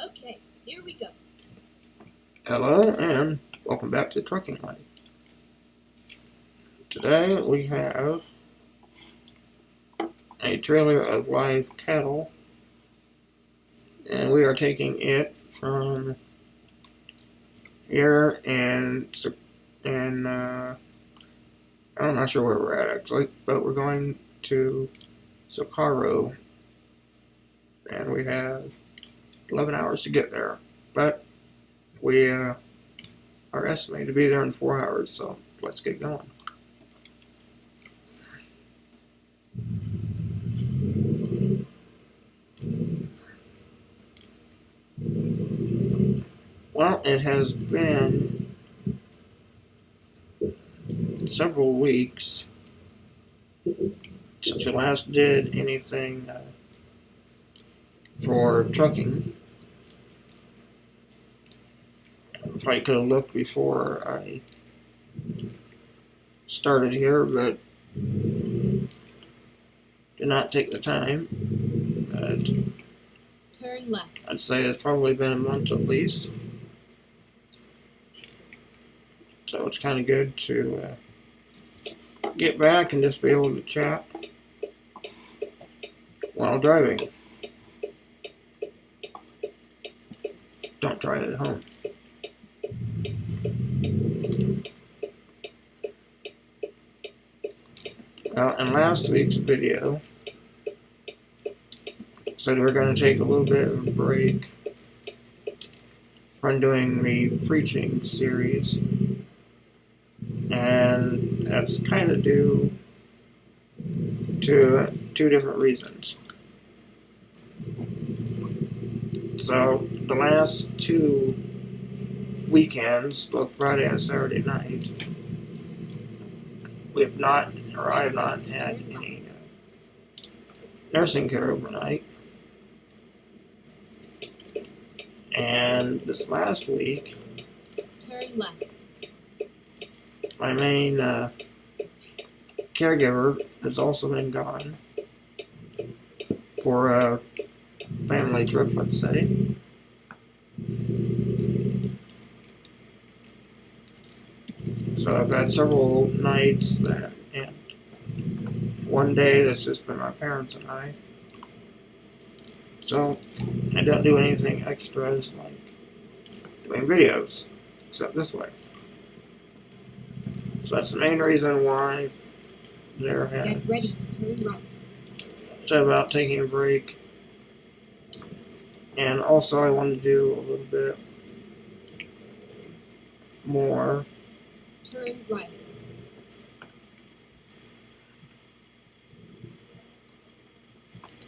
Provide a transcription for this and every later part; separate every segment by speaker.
Speaker 1: Okay, here we go.
Speaker 2: Hello and welcome back to Trucking Life. Today we have a trailer of live cattle, and we are taking it from here and I'm not sure where we're at actually, but we're going to Socorro, and we have 11 hours to get there, but we are estimated to be there in 4 hours, so let's get going. Well, it has been several weeks since we last did anything for trucking. Probably could have looked before I started here, but did not take the time. But
Speaker 1: Turn left.
Speaker 2: I'd say it's probably been a month at least. So it's kind of good to get back and just be able to chat while driving. Don't try it at home. In last week's video, said we're going to take a little bit of a break from doing the preaching series, and that's kind of due to two different reasons. So the last 2 weekends, both Friday and Saturday night, I have not had any nursing care overnight. And this last week,
Speaker 1: Turn left.
Speaker 2: my main caregiver has also been gone for a family trip, let's say. So I've had several nights and one day that's just been my parents and I. So I don't do anything extras like doing videos, except this way. So that's the main reason why there
Speaker 1: Get
Speaker 2: had
Speaker 1: ready to turn right.
Speaker 2: said about taking a break. And also I wanted to do a little bit more
Speaker 1: Turn right.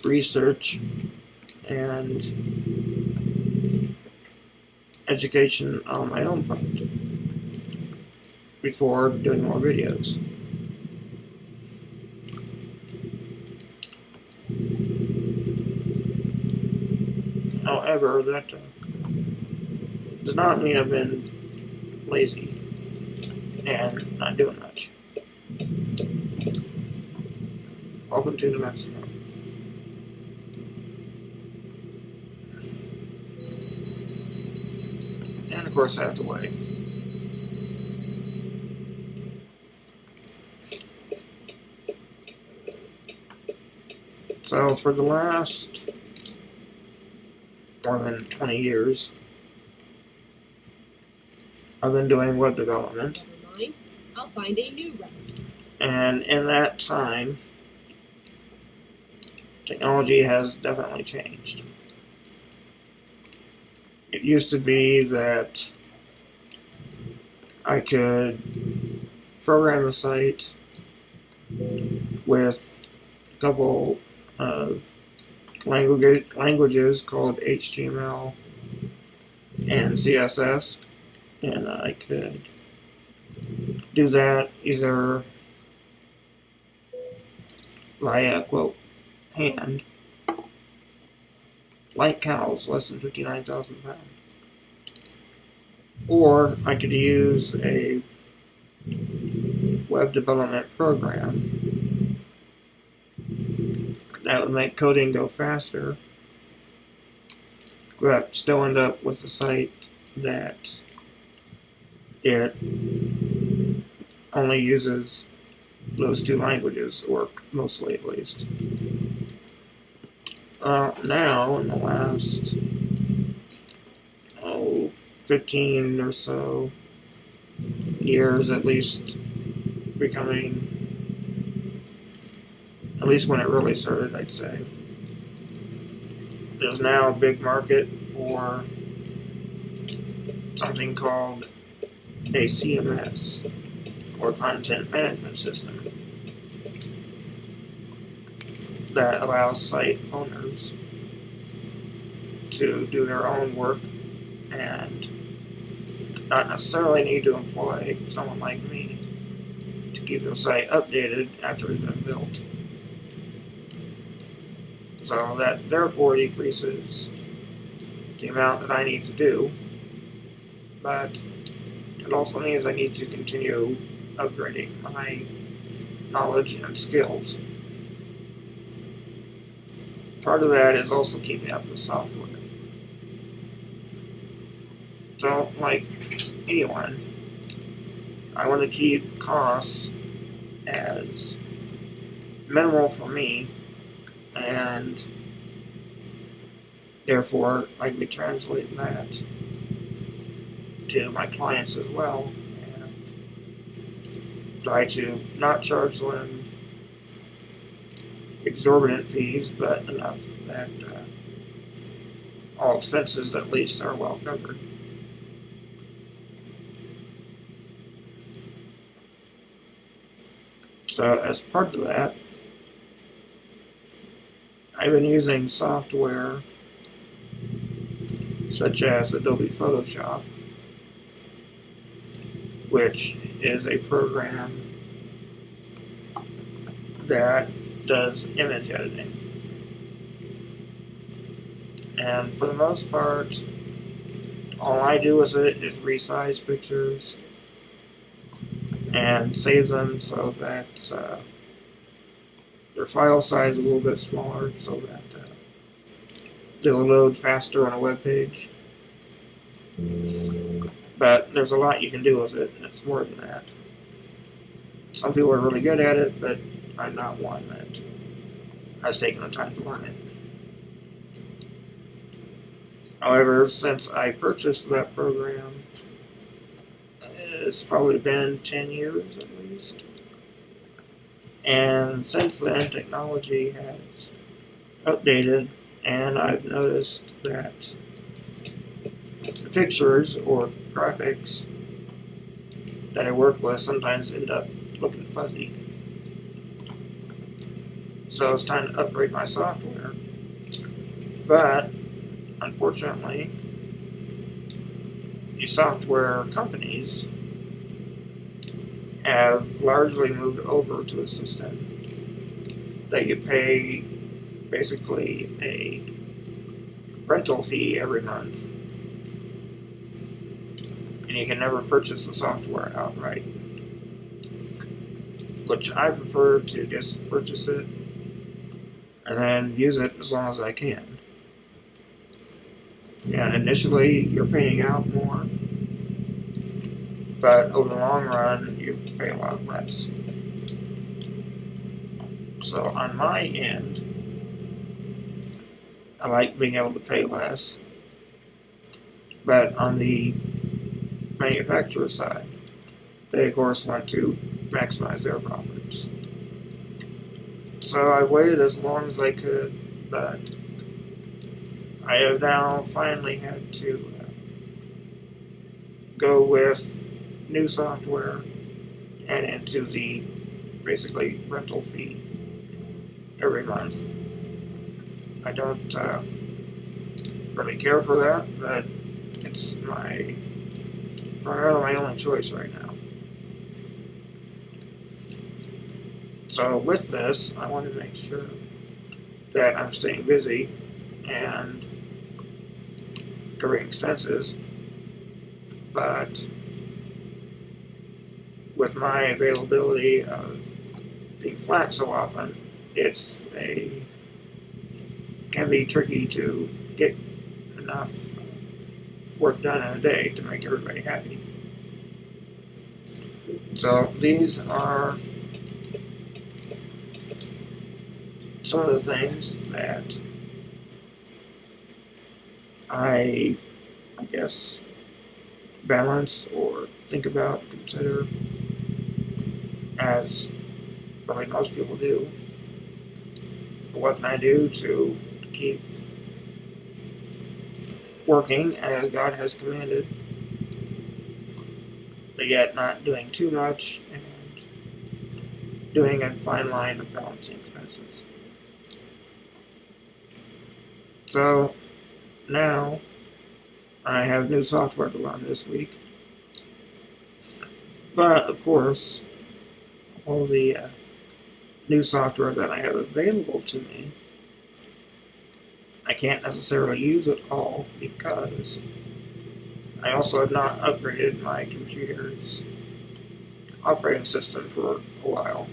Speaker 2: research and education on my own part before doing more videos. However, that does not mean I've been lazy and not doing much. Welcome to New Mexico. And of course I have to wait. So for the last more than 20 years, I've been doing web development.
Speaker 1: Never mind. I'll find a new route.
Speaker 2: And in that time, technology has definitely changed. It used to be that I could program a site with a couple of languages called HTML and CSS, and I could do that either via, quote, hand, like cows less than 59,000 pounds. Or I could use a web development program that would make coding go faster but still end up with a site that it only uses those two languages, or mostly at least. Now, in the last 15 or so years, at least when it really started, I'd say, there's now a big market for something called a CMS, or content management system, that allows site owners to do their own work and not necessarily need to employ someone like me to keep their site updated after it's been built. So that therefore decreases the amount that I need to do, but it also means I need to continue upgrading my knowledge and skills. Part of that is also keeping up with software. So, like anyone, I want to keep costs as minimal for me, and therefore I'd be translating that to my clients as well, and try to not charge them exorbitant fees, but enough that all expenses at least are well covered. So as part of that, I've been using software such as Adobe Photoshop, which is a program that does image editing. And for the most part, all I do with it is resize pictures and save them so that their file size is a little bit smaller, so that they'll load faster on a web page. But there's a lot you can do with it, and it's more than that. Some people are really good at it, but I'm not one that has taken the time to learn it. However, since I purchased that program, it's probably been 10 years at least. And since then, technology has updated, and I've noticed that the pictures or graphics that I work with sometimes end up looking fuzzy. So it's time to upgrade my software. But unfortunately, the software companies have largely moved over to a system that you pay basically a rental fee every month, and you can never purchase the software outright, which I prefer to just purchase it and then use it as long as I can. Yeah, initially you're paying out more, but over the long run you pay a lot less. So on my end, I like being able to pay less, but on the manufacturer side, they of course want to maximize their profits. So I waited as long as I could, but I have now finally had to go with new software and into the basically rental fee every month. I don't really care for that, but it's primarily my only choice right now. So with this, I want to make sure that I'm staying busy and covering expenses, but with my availability of being flat so often, can be tricky to get enough enough work done in a day to make everybody happy. So these are some of the things that I guess, balance or think about, consider, as probably most people do. What can I do to keep working as God has commanded, but yet not doing too much and doing a fine line of balancing expenses? So now I have new software to learn this week, but of course, all the new software that I have available to me, I can't necessarily use it all because I also have not upgraded my computer's operating system for a while.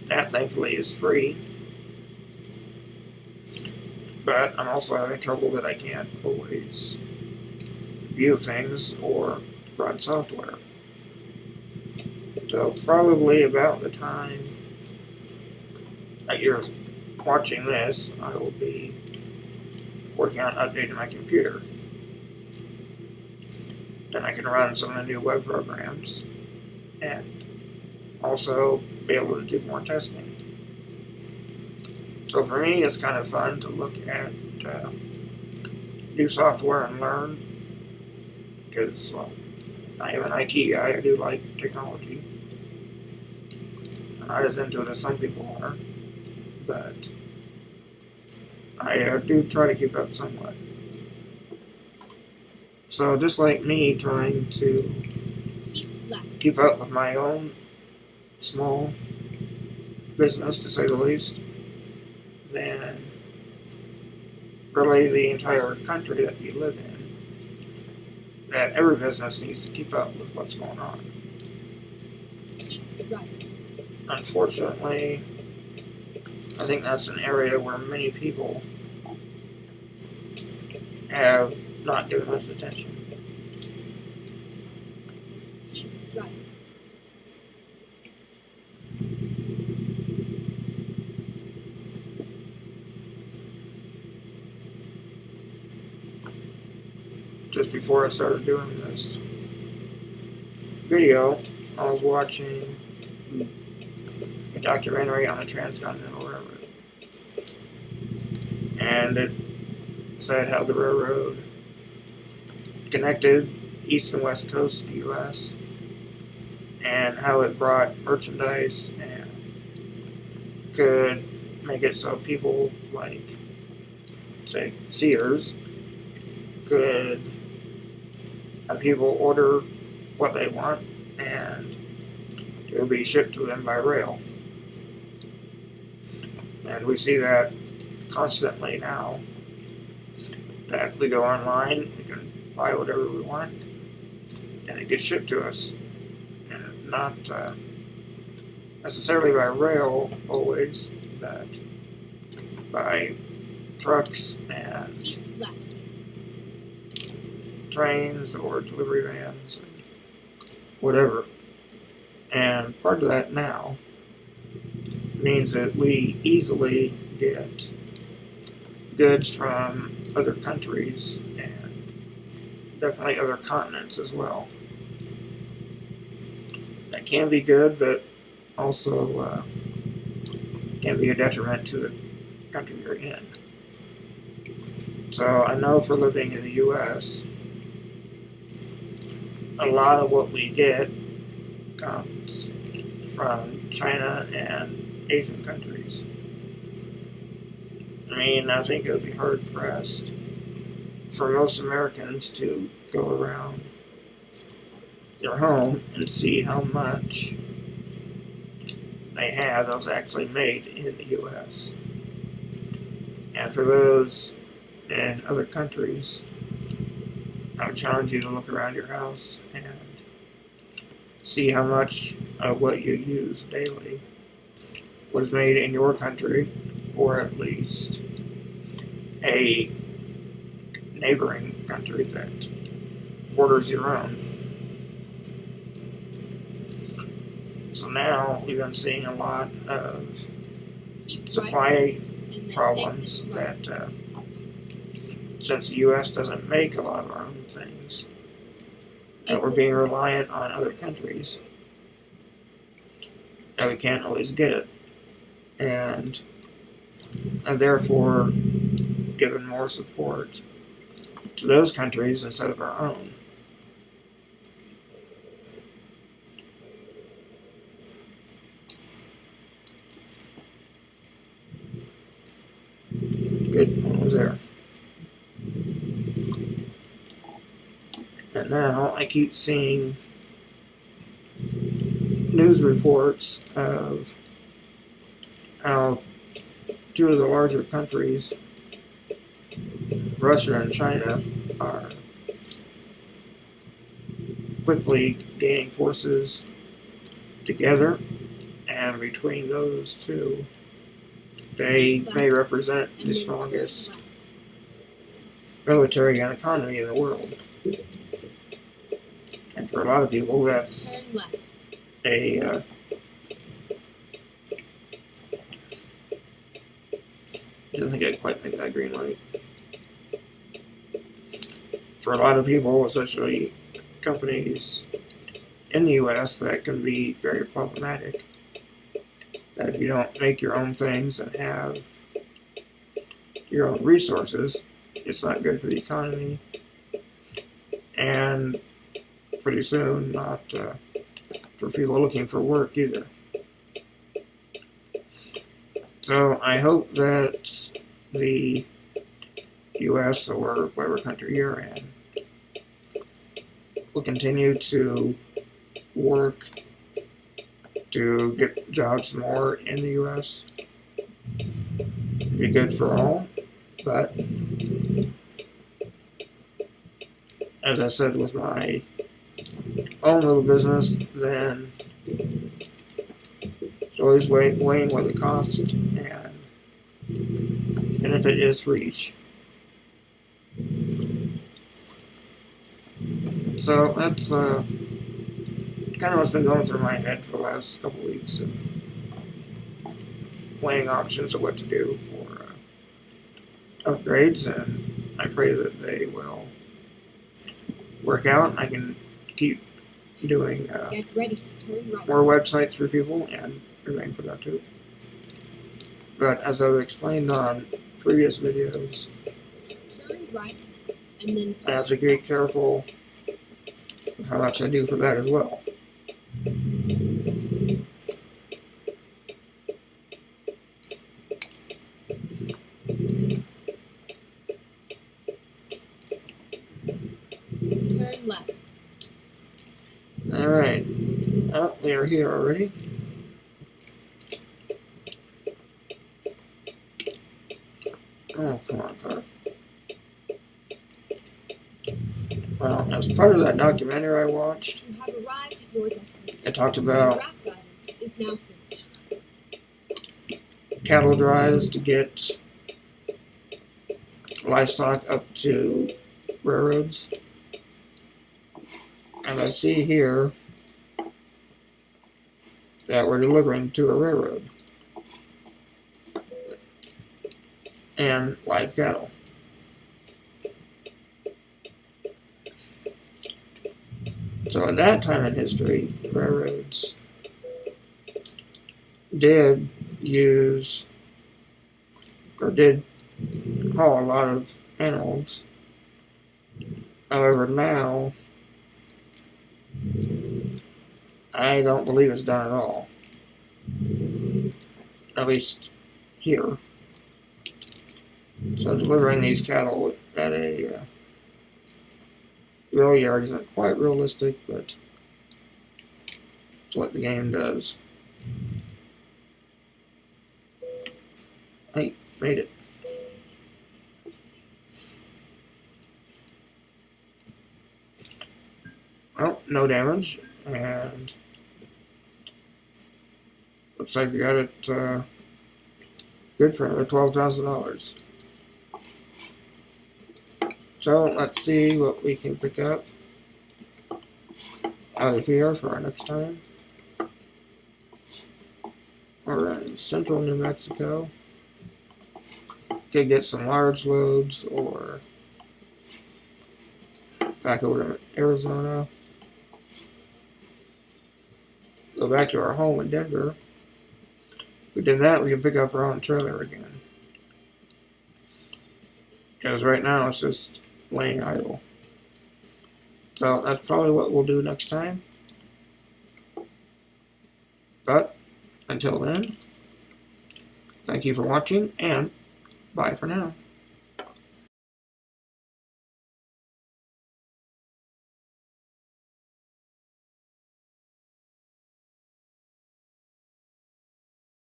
Speaker 2: That thankfully is free, but I'm also having trouble that I can't always view things or run software. So probably about the time that you're watching this, I will be working on updating my computer. Then I can run some of the new web programs and also be able to do more testing. So for me, it's kind of fun to look at new software and learn, because I am an IT guy. I do like technology. I'm not as into it as some people are, but I do try to keep up somewhat. So just like me trying to keep up with my own small business, to say the least, then really the entire country that we live in, that every business needs to keep up with what's going on. Unfortunately, I think that's an area where many people have not given much attention. Just before I started doing this video, I was watching a documentary on the Transcontinental Railroad, and it said how the railroad connected East and West Coast of the U.S., and how it brought merchandise and could make it so people like, say, Sears could have people order what they want and it will be shipped to them by rail. And we see that constantly now, that we go online, we can buy whatever we want, and it gets shipped to us. And not necessarily by rail always, but by trucks and trains or delivery vans, and whatever. And part of that now means that we easily get goods from other countries and definitely other continents as well. That can be good, but also can be a detriment to the country you're in. So I know for living in the U.S., a lot of what we get comes from China and Asian countries. I mean, I think it would be hard pressed for most Americans to go around their home and see how much they have that was actually made in the U.S. And for those in other countries, I would challenge you to look around your house and see how much of what you use daily was made in your country, or at least a neighboring country that borders your own. So now we've been seeing a lot of
Speaker 1: Keep
Speaker 2: supply
Speaker 1: right, and then
Speaker 2: problems
Speaker 1: exit right.
Speaker 2: that since the U.S. doesn't make a lot of our own things, that we're
Speaker 1: Exit
Speaker 2: being
Speaker 1: right.
Speaker 2: reliant on other countries, that we can't always get it, and therefore given more support to those countries instead of our own. Good, one was there. And now I keep seeing news reports of how two of the larger countries, Russia and China, are quickly gaining forces together, and between those two, they may represent the
Speaker 1: And then turn
Speaker 2: strongest
Speaker 1: left.
Speaker 2: military and economy in the world. And for a lot of people, that's
Speaker 1: Turn left.
Speaker 2: a didn't think I'd quite make that green light. For a lot of people, especially companies in the U.S., that can be very problematic. That if you don't make your own things and have your own resources, it's not good for the economy, and pretty soon not for people looking for work either. So I hope that the U.S. or whatever country you're in will continue to work to get jobs more in the U.S. Be good for all, but as I said with my own little business, then it's always weighing what it costs and if it is reach. So that's kind of what's been going through my head for the last couple weeks, of weighing options of what to do for upgrades, and I pray that they will work out. I can keep doing
Speaker 1: Get ready to turn right.
Speaker 2: more websites for people and remain productive. But as I've explained on previous videos,
Speaker 1: Turn right, and then
Speaker 2: I have to be careful how much I do for that as well.
Speaker 1: turn left.
Speaker 2: Alright, oh, we are here already. Oh, come on, car. Well, as part of that documentary I watched,
Speaker 1: You have arrived at your destination.
Speaker 2: it talked
Speaker 1: Your
Speaker 2: about
Speaker 1: route guidance is now finished.
Speaker 2: cattle drives to get livestock up to railroads. And I see here that we're delivering to a railroad and live cattle. So at that time in history, railroads did use or did haul a lot of animals. However, now I don't believe it's done at all. At least here. So delivering these cattle at a rail yard isn't quite realistic, but it's what the game does. Hey, made it. Well, no damage, and looks like we got it good for another $12,000. So let's see what we can pick up out of here for our next time. We're in central New Mexico. Could get some large loads or back over to Arizona. Go back to our home in Denver. If we did that, we can pick up our own trailer again. Because right now it's just laying idle. So that's probably what we'll do next time. But until then, thank you for watching and bye for now.